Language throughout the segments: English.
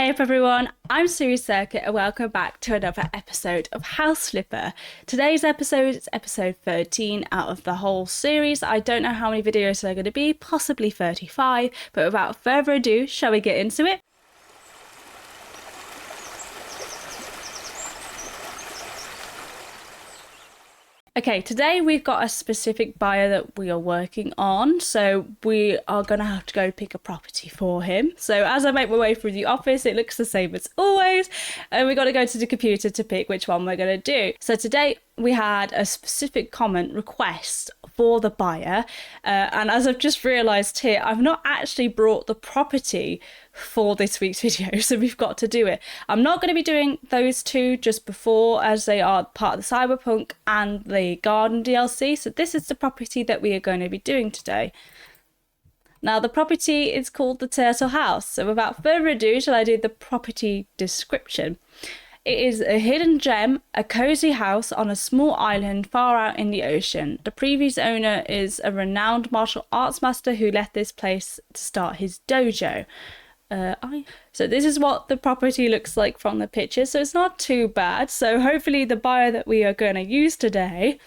Hey up everyone, I'm Siri Circuit and welcome back to another episode of House Flipper. Today's episode is episode 13 out of the whole series. I don't know how many videos there are going to be, possibly 35, but without further ado, shall we get into it? Okay, today we've got a specific buyer that we are working on, so we are going to have to go pick a property for him. So as I make my way through the office, it looks the same as always, and we've got to go to the computer to pick which one we're going to do. So today we had a specific comment request for the buyer, and as I've just realised here, I've not actually brought the property for this week's video, so we've got to do it. I'm not going to be doing those two just before, as they are part of the Cyberpunk and the Garden DLC, so this is the property that we are going to be doing today. Now the property is called the Turtle House, so without further ado, shall I do the property description? It is a hidden gem, a cosy house on a small island far out in the ocean. The previous owner is a renowned martial arts master who left this place to start his dojo. So this is what the property looks like from the picture, so it's not too bad. So hopefully the buyer that we are going to use today,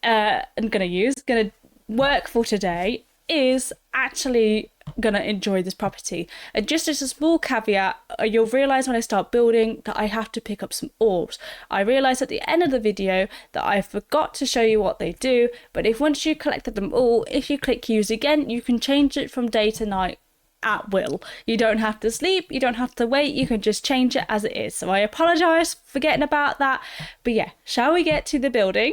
going to work for today, is actually going to enjoy this property. And just as a small caveat, you'll realise when I start building that I have to pick up some orbs. I realised at the end of the video that I forgot to show you what they do, but if once you collected them all, if you click use again, you can change it from day to night at will. You don't have to sleep, you don't have to wait, you can just change it as it is. So I apologise for forgetting about that, but yeah, shall we get to the building?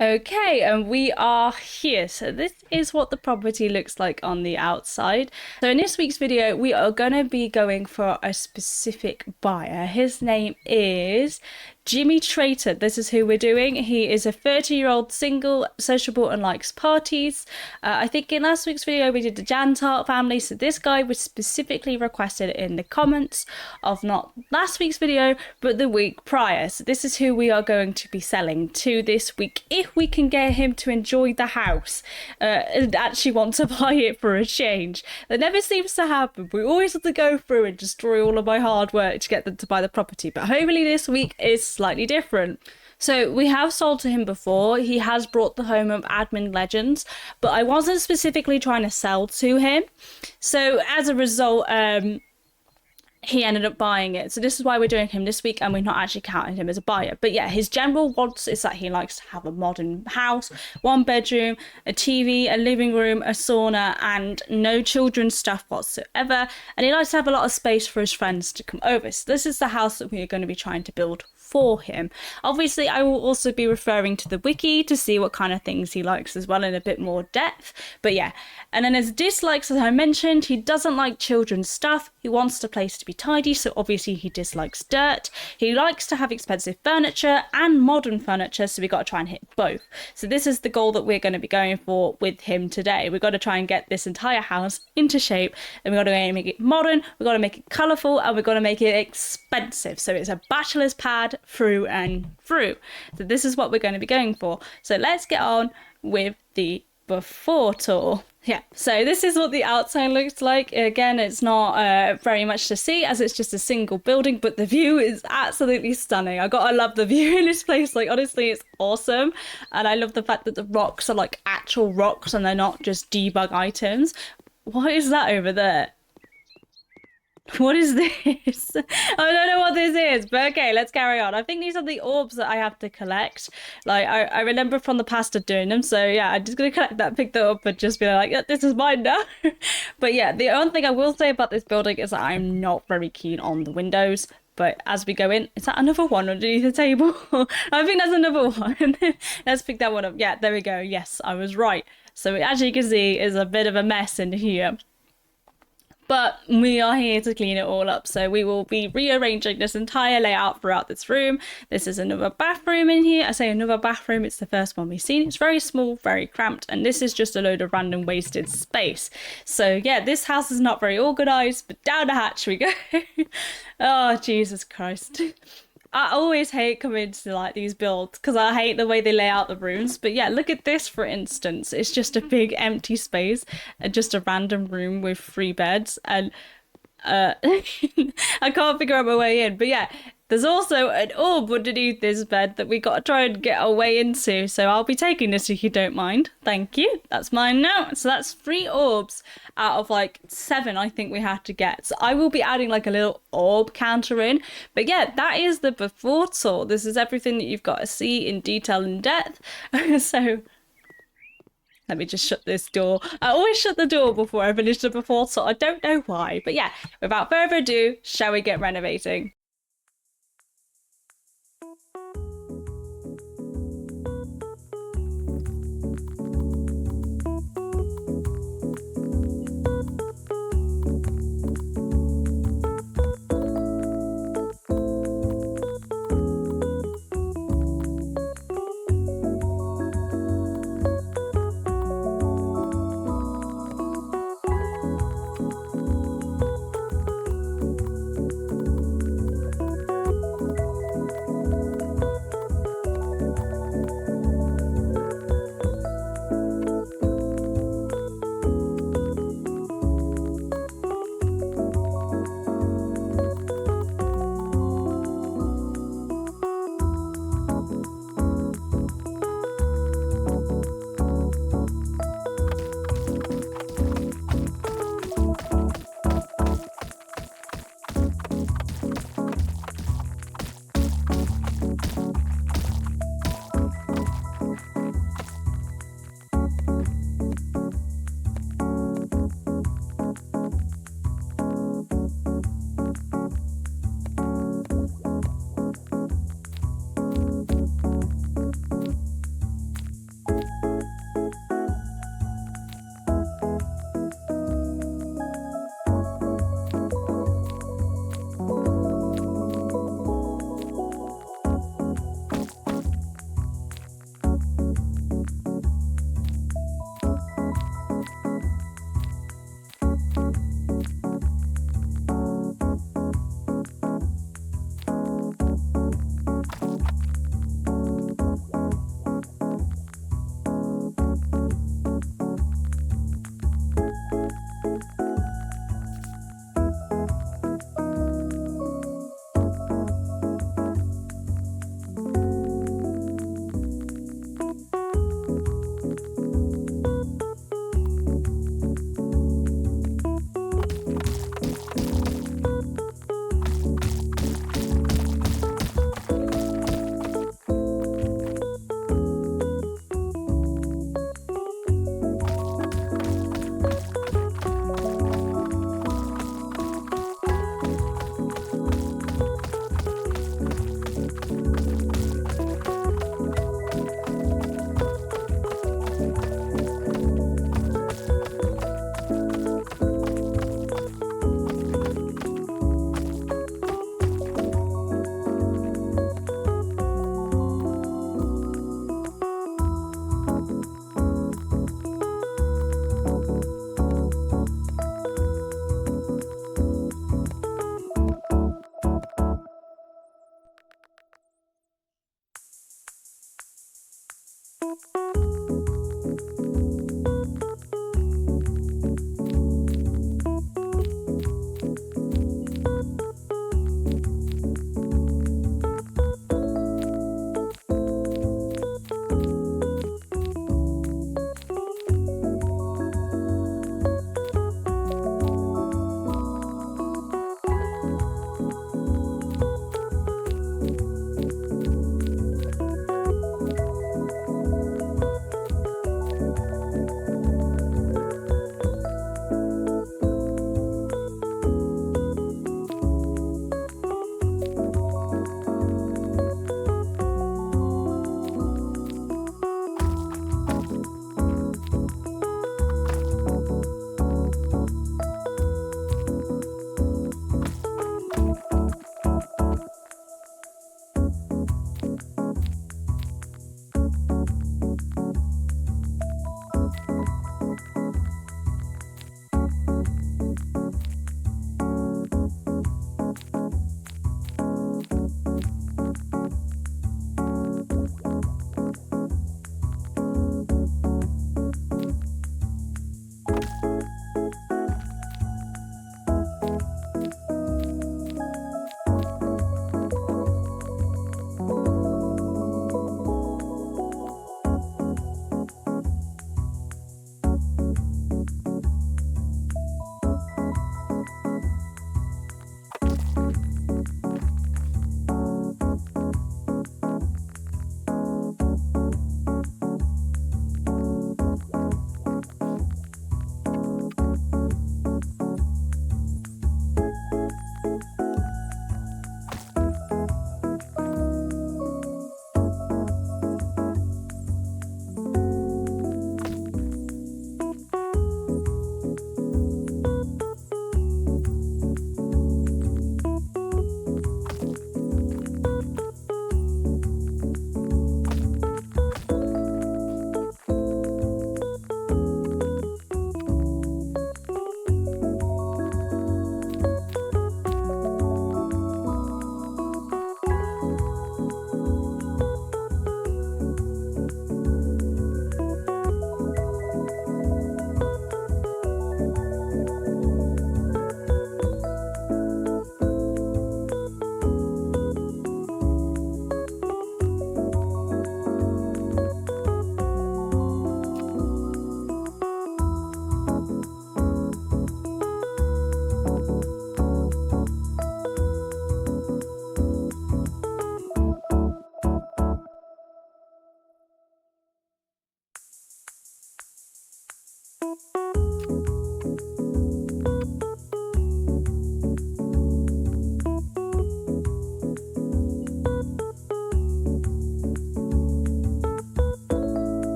Okay, and we are here. So this is what the property looks like on the outside. So in this week's video, we are going to be going for a specific buyer. His name is Jimmy Traitor. This is who we're doing. He is a 30-year-old single, sociable and likes parties. I think in last week's video we did the Jantart family, so this guy was specifically requested in the comments of not last week's video but the week prior. So this is who we are going to be selling to this week, if we can get him to enjoy the house and actually want to buy it for a change. That never seems to happen. We always have to go through and destroy all of my hard work to get them to buy the property, but hopefully this week is slightly different. So we have sold to him before. He has brought the home of admin legends, but I wasn't specifically trying to sell to him. So as a result, he ended up buying it. So this is why we're doing him this week, and we're not actually counting him as a buyer. But yeah, his general wants is that he likes to have a modern house, 1 bedroom, a TV, a living room, a sauna, and no children's stuff whatsoever. And he likes to have a lot of space for his friends to come over. So this is the house that we are going to be trying to build for him. Obviously, I will also be referring to the wiki to see what kind of things he likes as well in a bit more depth. But yeah, and then his dislikes, as I mentioned, he doesn't like children's stuff. He wants the place to be tidy, so obviously he dislikes dirt. He likes to have expensive furniture and modern furniture, so we got to try and hit both. So this is the goal that we're going to be going for with him today. We've got to try and get this entire house into shape, and we've got to make it modern, we've got to make it colourful, and we've got to make it expensive. So it's a bachelor's pad through and through. So this is what we're going to be going for. So let's get on with the before tour. Yeah, so this is what the outside looks like. Again, it's not very much to see as it's just a single building, but the view is absolutely stunning. I gotta love the view in this place. Like, honestly, it's awesome. And I love the fact that the rocks are like actual rocks and they're not just debug items. What is that over there? What is this? I don't know what this is, but okay, let's carry on. I think these are the orbs that I have to collect. Like, I remember from the past of doing them, so yeah, I'm just gonna collect that, pick that up, and just be like, this is mine now. But yeah, the only thing I will say about this building is that I'm not very keen on the windows. But as we go in, is that another one underneath the table? I think that's another one. Let's pick that one up. Yeah, there we go. Yes, I was right. So as you can see, is a bit of a mess in here. But we are here to clean it all up, so we will be rearranging this entire layout throughout this room. This is another bathroom in here. I say another bathroom, it's the first one we've seen. It's very small, very cramped, and this is just a load of random wasted space. So yeah, this house is not very organised, but down the hatch we go. Oh, Jesus Christ. I always hate coming to like these builds because I hate the way they lay out the rooms. But yeah, look at this, for instance. It's just a big empty space and just a random room with 3 beds. And I can't figure out my way in. But yeah, there's also an orb underneath this bed that we got to try and get our way into. So I'll be taking this if you don't mind. Thank you. That's mine now. So that's 3 orbs out of like 7 I think we had to get. So I will be adding like a little orb counter in. But yeah, that is the before tour. This is everything that you've got to see in detail and depth. So let me just shut this door. I always shut the door before I finish the before tour. I don't know why. But yeah, without further ado, shall we get renovating?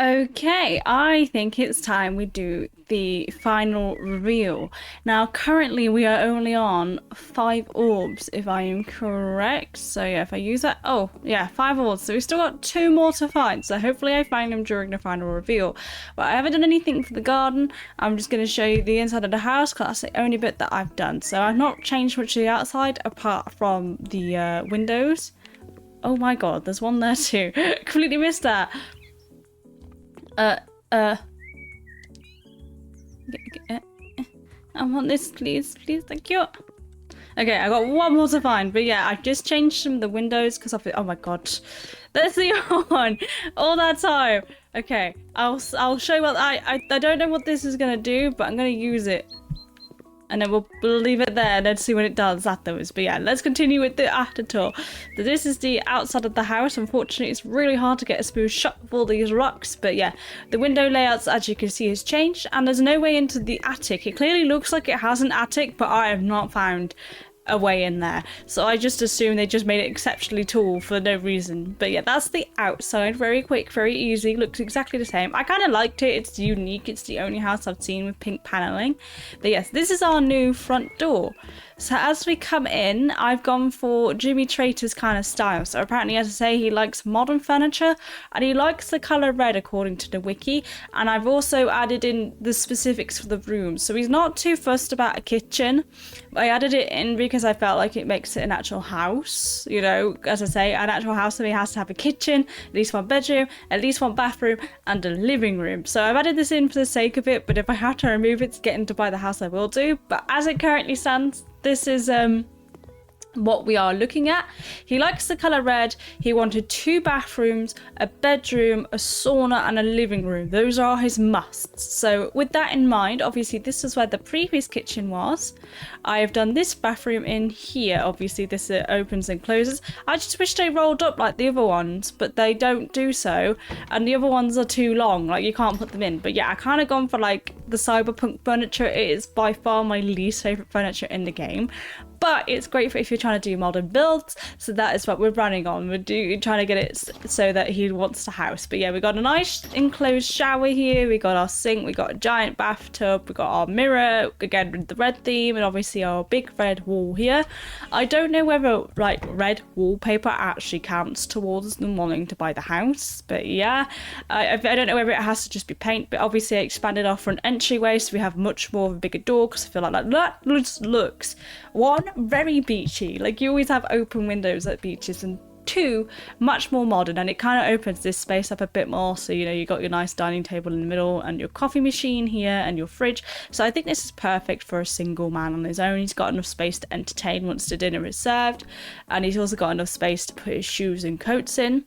Okay, I think it's time we do the final reveal. Now, currently we are only on 5 orbs, if I am correct. So yeah, if I use that, oh yeah, 5 orbs. So we've still got 2 more to find. So hopefully I find them during the final reveal. But I haven't done anything for the garden. I'm just going to show you the inside of the house because that's the only bit that I've done. So I've not changed much of the outside apart from the windows. Oh my god, there's one there too. Completely missed that. I want this, please, thank you. Okay, I got one more to find, but yeah, I've just changed some of the windows because of it. Oh my god, there's the other one. All that time. Okay, I'll show you what I don't know what this is gonna do, but I'm gonna use it. And then we'll leave it there and then see what it does afterwards. But yeah, let's continue with the after tour. So this is the outside of the house. Unfortunately, it's really hard to get a smooth shot with all these rocks. But yeah, the window layouts, as you can see, has changed. And there's no way into the attic. It clearly looks like it has an attic, but I have not found a way in there. So I just assume they just made it exceptionally tall for no reason. But yeah, that's the outside. Very quick, very easy. Looks exactly the same. I kind of liked it. It's unique. It's the only house I've seen with pink paneling. But yes, this is our new front door. So as we come in, I've gone for Jimmy Traitor's kind of style. So apparently, as I say, he likes modern furniture and he likes the colour red according to the wiki. And I've also added in the specifics for the rooms. So he's not too fussed about a kitchen. I added it in because I felt like it makes it an actual house. You know, as I say, an actual house to me has to have a kitchen, at least one bedroom, at least one bathroom, and a living room. So I've added this in for the sake of it, but if I have to remove it to get into buy the house, I will do. But as it currently stands, this is what we are looking at. He likes the colour red. He wanted 2 bathrooms, a bedroom, a sauna and a living room. Those are his musts. So with that in mind, obviously this is where the previous kitchen was. I have done this bathroom in here. Obviously this opens and closes. I just wish they rolled up like the other ones, but they don't do so. And the other ones are too long, like you can't put them in. But yeah, I kind of gone for like the cyberpunk furniture. It is by far my least favourite furniture in the game. But it's great for if you're trying to do modern builds. So that is what we're running on. We're trying to get it so that he wants the house. But yeah, we got a nice enclosed shower here. We got our sink. We got a giant bathtub. We got our mirror, again with the red theme. And obviously our big red wall here. I don't know whether like red wallpaper actually counts towards them wanting to buy the house. But yeah, I don't know whether it has to just be paint. But obviously I expanded our front entryway. So we have much more of a bigger door. Because I feel like that looks, one, very beachy. Like you always have open windows at beaches, and 2, much more modern, and it kind of opens this space up a bit more. So you know, you got your nice dining table in the middle and your coffee machine here and your fridge. So I think this is perfect for a single man on his own. He's got enough space to entertain once the dinner is served, and he's also got enough space to put his shoes and coats in.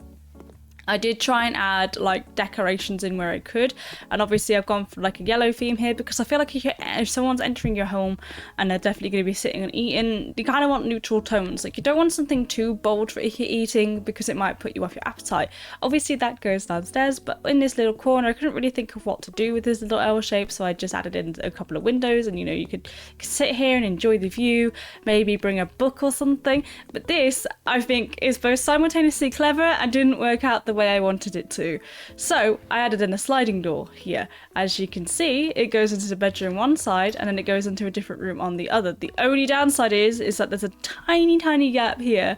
I did try and add like decorations in where I could, and obviously I've gone for like a yellow theme here because I feel like if someone's entering your home and they're definitely going to be sitting and eating, you kind of want neutral tones. Like you don't want something too bold for eating because it might put you off your appetite. Obviously that goes downstairs, but in this little corner I couldn't really think of what to do with this little L shape, so I just added in a couple of windows, and you know, you could sit here and enjoy the view, maybe bring a book or something. But this I think is both simultaneously clever and didn't work out the way I wanted it to. So I added in a sliding door here. As you can see, it goes into the bedroom one side and then it goes into a different room on the other. The only downside is that there's a tiny gap here,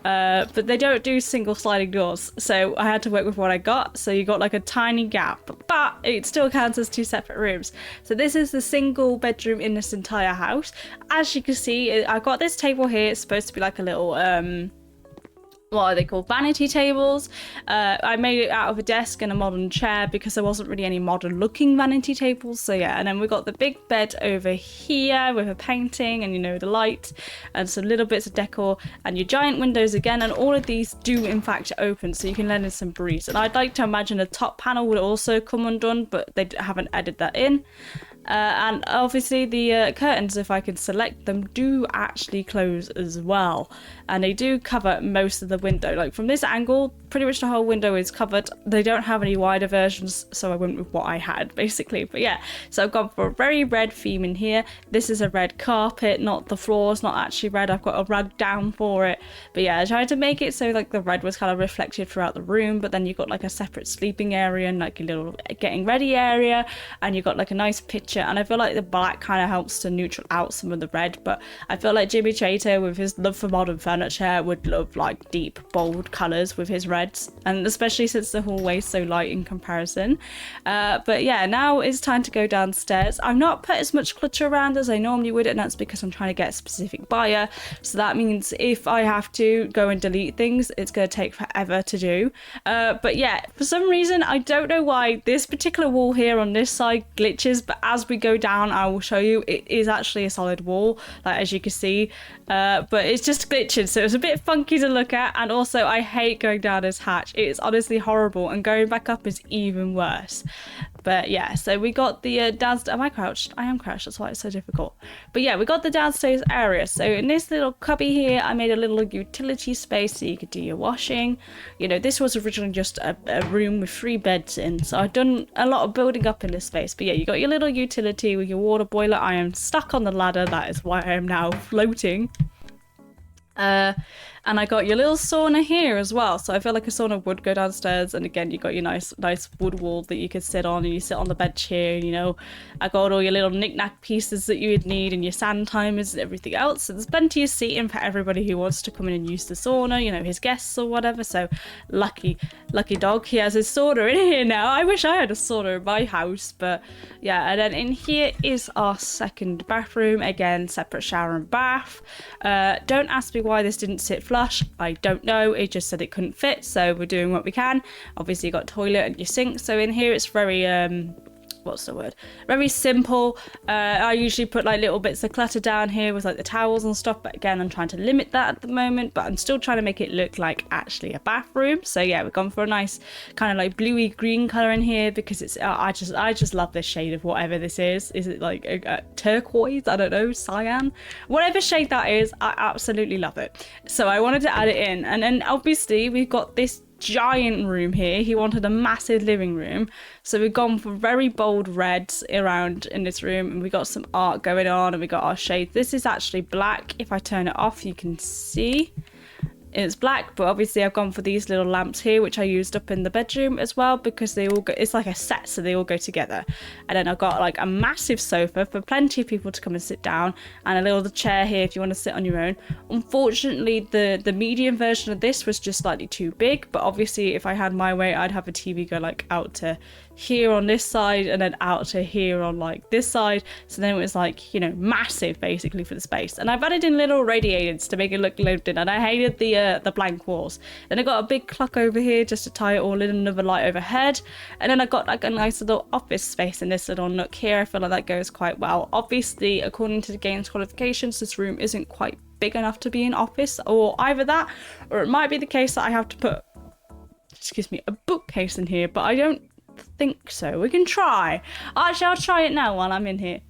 but they don't do single sliding doors, so I had to work with what I got. So you got like a tiny gap, but it still counts as 2 separate rooms. So this is the single bedroom in this entire house. As you can see, I've got this table here. It's supposed to be like a little what are they called? Vanity tables. I made it out of a desk and a modern chair because there wasn't really any modern looking vanity tables. So yeah, and then we've got the big bed over here with a painting and you know, the light and some little bits of decor and your giant windows again. And all of these do in fact open, so you can let in some breeze. And I'd like to imagine the top panel would also come undone, but they haven't added that in. And obviously the curtains, if I can select them, do actually close as well. And they do cover most of the window. Like from this angle, pretty much the whole window is covered. They don't have any wider versions, so I went with what I had basically. But yeah, so I've gone for a very red theme in here. This is a red carpet, not the floor's not actually red. I've got a rug down for it. But yeah, I tried to make it so like the red was kind of reflected throughout the room, but then you've got like a separate sleeping area and like a little getting ready area, and you've got like a nice picture. And I feel like the black kind of helps to neutral out some of the red, but I feel like Jimmy Traitor with his love for modern furniture would love like deep bold colours with his reds, and especially since the hallway's so light in comparison. But yeah, now it's time to go downstairs. I've not put as much clutter around as I normally would, and that's because I'm trying to get a specific buyer, so that means if I have to go and delete things, it's going to take forever to do. But yeah, for some reason I don't know why this particular wall here on this side glitches, but as we go down I will show you it is actually a solid wall, like as you can see, but it's just glitching, so it's a bit funky to look at. And also I hate going down this hatch, it's honestly horrible, and going back up is even worse. But yeah, so we got the downstairs. Am I crouched? I am crouched, that's why it's so difficult. But yeah, we got the downstairs area. So in this little cubby here, I made a little utility space so you could do your washing. You know, this was originally just a room with 3 beds in, so I've done a lot of building up in this space. But yeah, you got your little utility with your water boiler. I am stuck on the ladder, that is why I am now floating. And I got your little sauna here as well, so I feel like a sauna would go downstairs. And again, you got your nice wood wall that you could sit on, and you sit on the bench here, you know. I got all your little knick-knack pieces that you would need, and your sand timers and everything else. So there's plenty of seating for everybody who wants to come in and use the sauna, you know, his guests or whatever. So lucky dog, he has his sauna in here now. I wish I had a sauna in my house, but yeah. And then in here is our second bathroom, again separate shower and bath. Don't ask me why this didn't sit flush. I don't know, it just said it couldn't fit, so we're doing what we can. Obviously you got toilet and your sink, so in here it's very what's the word, very simple. I usually put like little bits of clutter down here with like the towels and stuff, but again I'm trying to limit that at the moment, but I'm still trying to make it look like actually a bathroom. So yeah, we've gone for a nice kind of like bluey green color in here because it's I just love this shade of whatever this is it like a turquoise, I don't know, cyan, whatever shade that is, I absolutely love it. So I wanted to add it in. And then obviously we've got this giant room here. He wanted a massive living room, so we've gone for very bold reds around in this room, and we got some art going on, and we got our shades. This is actually black. If I turn it off you can see it's black, but obviously I've gone for these little lamps here, which I used up in the bedroom as well, because they all go, it's like a set, so they all go together. And then I've got like a massive sofa for plenty of people to come and sit down, and a little chair here if you want to sit on your own. Unfortunately the medium version of this was just slightly too big, but obviously if I had my way I'd have a TV go like out to here on this side and then out to here on like this side, so then it was like, you know, massive basically for the space. And I've added in little radiators to make it look lived in, and I hated the blank walls. Then I got a big clock over here just to tie it all in, another light overhead, and then I got like a nice little office space in this little nook here. I feel like that goes quite well. Obviously according to the game's qualifications, this room isn't quite big enough to be an office, or either that, or it might be the case that I have to put, excuse me, a bookcase in here, but I don't think so. We can try. Actually, I'll try it now while I'm in here.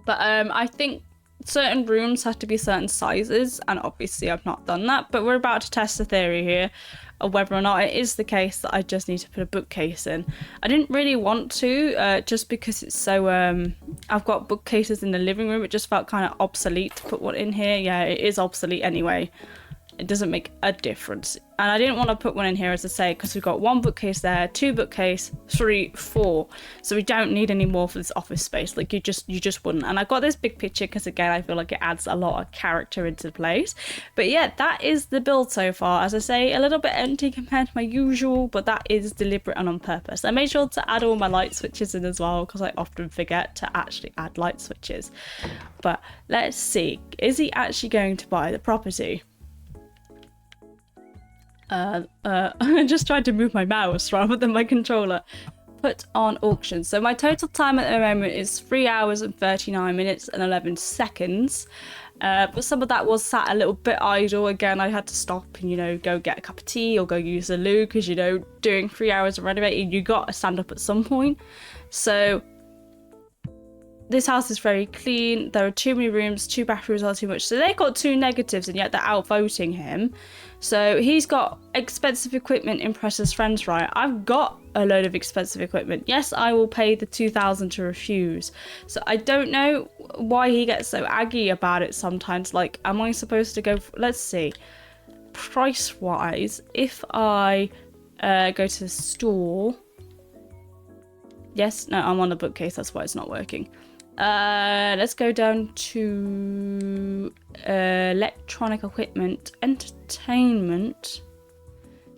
But I think certain rooms have to be certain sizes, and obviously I've not done that, but we're about to test the theory here of whether or not it is the case that I just need to put a bookcase in. I didn't really want to, just because it's so I've got bookcases in the living room. It just felt kind of obsolete to put one in here. Yeah, it is obsolete anyway. It doesn't make a difference. And I didn't want to put one in here, as I say, because we've got 1 bookcase there, 2 bookcase, 3, 4. So we don't need any more for this office space. Like you just wouldn't. And I got this big picture because again, I feel like it adds a lot of character into the place. But yeah, that is the build so far. As I say, a little bit empty compared to my usual, but that is deliberate and on purpose. I made sure to add all my light switches in as well, because I often forget to actually add light switches. But let's see, is he actually going to buy the property? I just tried to move my mouse rather than my controller. Put on auction. So my total time at the moment is 3 hours and 39 minutes and 11 seconds. But some of that was sat a little bit idle. Again, I had to stop and, you know, go get a cup of tea or go use the loo, because, you know, doing 3 hours of renovating, you got to stand up at some point. So this house is very clean. There are too many rooms, 2 bathrooms are too much. So they got 2 negatives and yet they're outvoting him. So he's got expensive equipment, impresses friends, right? I've got a load of expensive equipment. Yes, I will pay the 2,000 to refuse. So I don't know why he gets so aggy about it sometimes. Like, am I supposed to go, let's see, price wise, if I go to the store. Yes, no, I'm on the bookcase, that's why it's not working. Let's go down to electronic equipment, entertainment.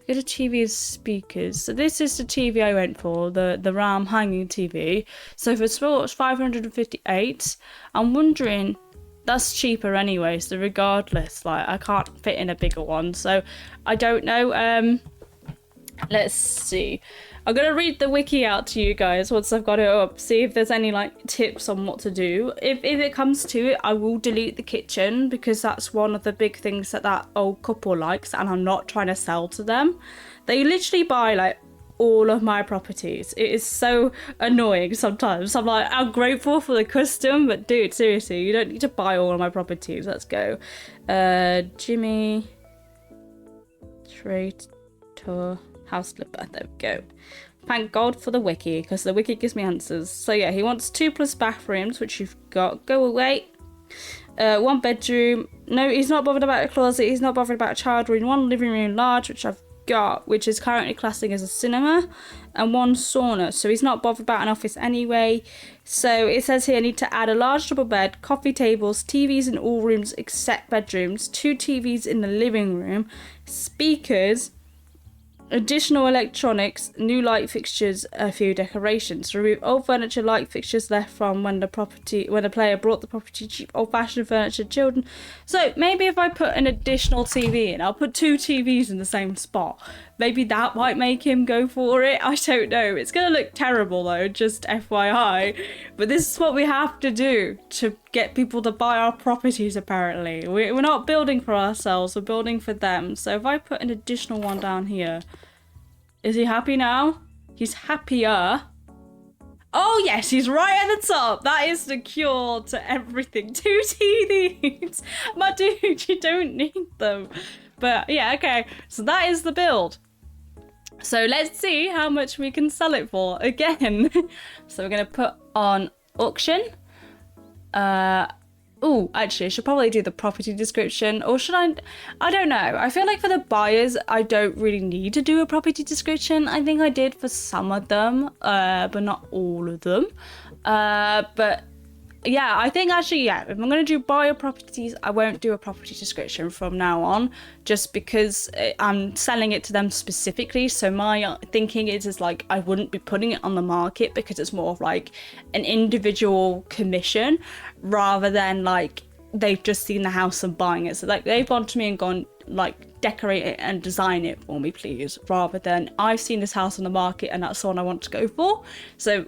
Go to TV and speakers. So this is the TV I went for, the RAM hanging TV. So for sports, 558. I'm wondering, that's cheaper anyway, so regardless, like I can't fit in a bigger one. So I don't know. Let's see. I'm going to read the wiki out to you guys once I've got it up, see if there's any like tips on what to do. If it comes to it, I will delete the kitchen because that's one of the big things that old couple likes and I'm not trying to sell to them. They literally buy like all of my properties. It is so annoying sometimes. I'm like, I'm grateful for the custom, but dude, seriously, you don't need to buy all of my properties. Let's go. Jimmy. Traitor. House slipper, there we go. Thank God for the wiki, because the wiki gives me answers. So yeah, he wants 2+ bathrooms, which you've got. Go away. 1 bedroom. No, he's not bothered about a closet. He's not bothered about a child room. 1 living room large, which I've got, which is currently classing as a cinema, and 1 sauna. So he's not bothered about an office anyway. So it says here, I need to add a large double bed, coffee tables, TVs in all rooms except bedrooms, 2 TVs in the living room, speakers, additional electronics, new light fixtures, a few decorations. Remove old furniture, light fixtures left from when the player brought the property, cheap old-fashioned furniture, children. So maybe if I put an additional TV in, I'll put 2 TVs in the same spot. Maybe that might make him go for it. I don't know. It's going to look terrible though, just FYI. But this is what we have to do to get people to buy our properties apparently. We're not building for ourselves, we're building for them. So if I put an additional one down here, is he happy now? He's happier. Oh yes, he's right at the top. That is the cure to everything. 2 TVs. My dude, you don't need them. But yeah, okay. So that is the build. So let's see how much we can sell it for again. So we're going to put on auction. Oh, actually, I should probably do the property description, or should I don't know. I feel like for the buyers, I don't really need to do a property description. I think I did for some of them, but not all of them. But yeah, I think actually, yeah, if I'm going to do buyer properties, I won't do a property description from now on, just because I'm selling it to them specifically. So my thinking is like, I wouldn't be putting it on the market because it's more of like an individual commission rather than like they've just seen the house and buying it. So like they've gone to me and gone like, decorate it and design it for me, please, rather than I've seen this house on the market and that's the one I want to go for. So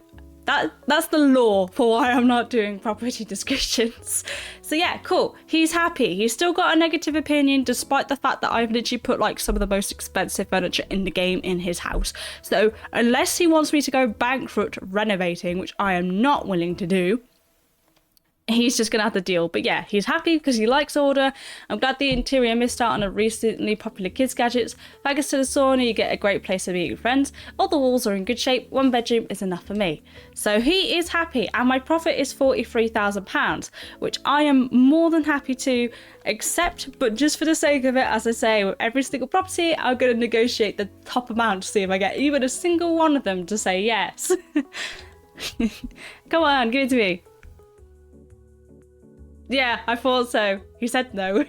that's the law for why I'm not doing property descriptions. So yeah, cool. He's happy. He's still got a negative opinion despite the fact that I've literally put like some of the most expensive furniture in the game in his house. So unless he wants me to go bankrupt renovating, which I am not willing to do, he's just gonna have to deal. But yeah, he's happy because he likes order. I'm glad the interior missed out on a recently popular kids gadgets. Thanks to the sauna, you get a great place to meet friends. All the walls are in good shape. 1 bedroom is enough for me. So he is happy, and my profit is £43,000, which I am more than happy to accept. But just for the sake of it, as I say, with every single property, I'm gonna negotiate the top amount to see if I get even a single one of them to say yes. Come on, give it to me. Yeah, I thought so. He said no.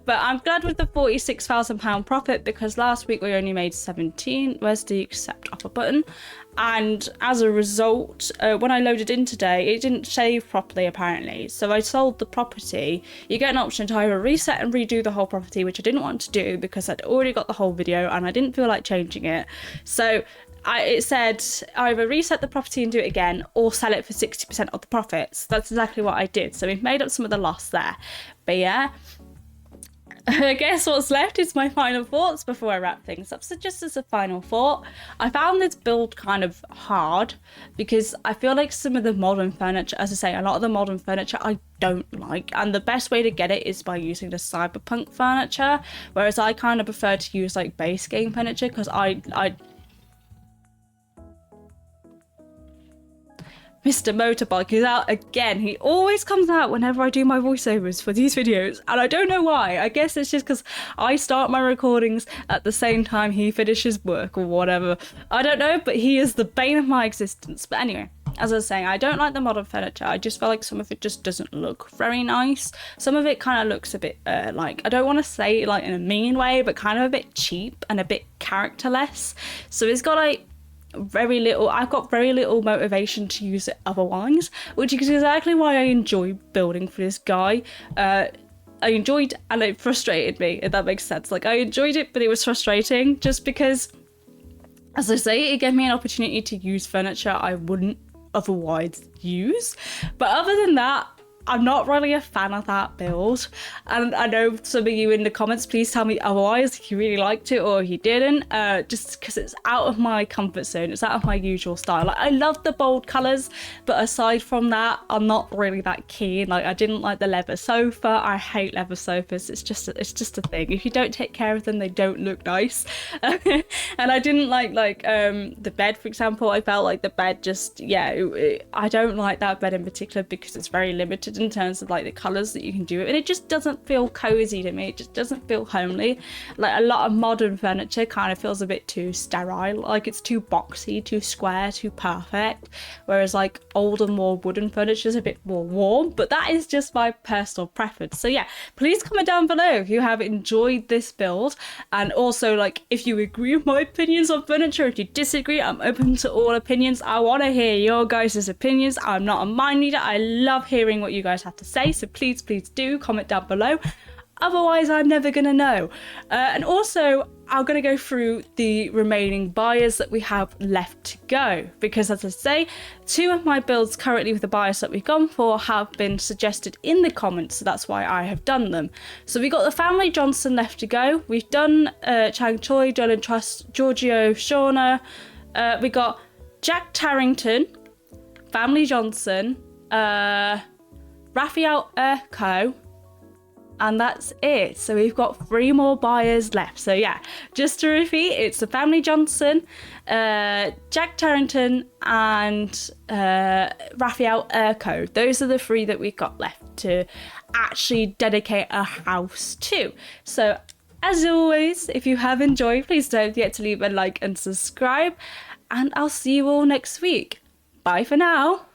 But I'm glad with the £46,000 profit because last week we only made 17. Where's the accept offer button? And as a result, when I loaded in today, it didn't save properly apparently. So I sold the property. You get an option to either reset and redo the whole property, which I didn't want to do because I'd already got the whole video and I didn't feel like changing it. So it said either reset the property and do it again or sell it for 60% of the profits. That's exactly what I did. So we've made up some of the loss there. But yeah, I guess what's left is my final thoughts before I wrap things up. So just as a final thought, I found this build kind of hard because I feel like some of the modern furniture, as I say, a lot of the modern furniture I don't like, and the best way to get it is by using the cyberpunk furniture, whereas I kind of prefer to use like base game furniture because I Mr. Motorbike is out again. He always comes out whenever I do my voiceovers for these videos, and I don't know why. I guess it's just because I start my recordings at the same time he finishes work or whatever. I don't know, but he is the bane of my existence. But anyway, as I was saying, I don't like the modern furniture. I just feel like some of it just doesn't look very nice. Some of it kind of looks a bit like, I don't want to say like in a mean way, but kind of a bit cheap and a bit characterless. So it's got like I've got very little motivation to use it otherwise, which is exactly why I enjoy building for this guy. I enjoyed, and it frustrated me, if that makes sense. Like, I enjoyed it, but it was frustrating just because, as I say, it gave me an opportunity to use furniture I wouldn't otherwise use. But other than that, I'm not really a fan of that build, and I know some of you in the comments, please tell me otherwise if you really liked it or if you didn't, just because it's out of my comfort zone, it's out of my usual style. Like, I love the bold colours, but aside from that, I'm not really that keen. Like, I didn't like the leather sofa. I hate leather sofas. It's just a thing. If you don't take care of them, they don't look nice. And I didn't like the bed, for example. I felt like the bed just, I don't like that bed in particular because it's very limited in terms of like the colors that you can do it, and it just doesn't feel cozy to me. It just doesn't feel homely. Like, a lot of modern furniture kind of feels a bit too sterile, like it's too boxy, too square, too perfect, whereas like older, more wooden furniture is a bit more warm. But that is just my personal preference. So yeah, please comment down below if you have enjoyed this build, and also like if you agree with my opinions on furniture. If you disagree, I'm open to all opinions. I want to hear your guys' opinions. I'm not a mind reader. I love hearing what you guys have to say, so please do comment down below, otherwise I'm never gonna know. And also, I'm gonna go through the remaining buyers that we have left to go, because as I say, 2 of my builds currently with the buyers that we've gone for have been suggested in the comments, so that's why I have done them. So we got the family Johnson left to go. We've done Chang Choi, Dylan Trust, Giorgio Shauna. We got Jack Tarrington, family Johnson, Raphael Urco, and that's it. So we've got 3 more buyers left. So yeah, just to repeat, it's the family Johnson, Jack Tarrington, and Raphael Urco. Those are the 3 that we've got left to actually dedicate a house to. So as always, if you have enjoyed, please don't forget to leave a like and subscribe, and I'll see you all next week. Bye for now.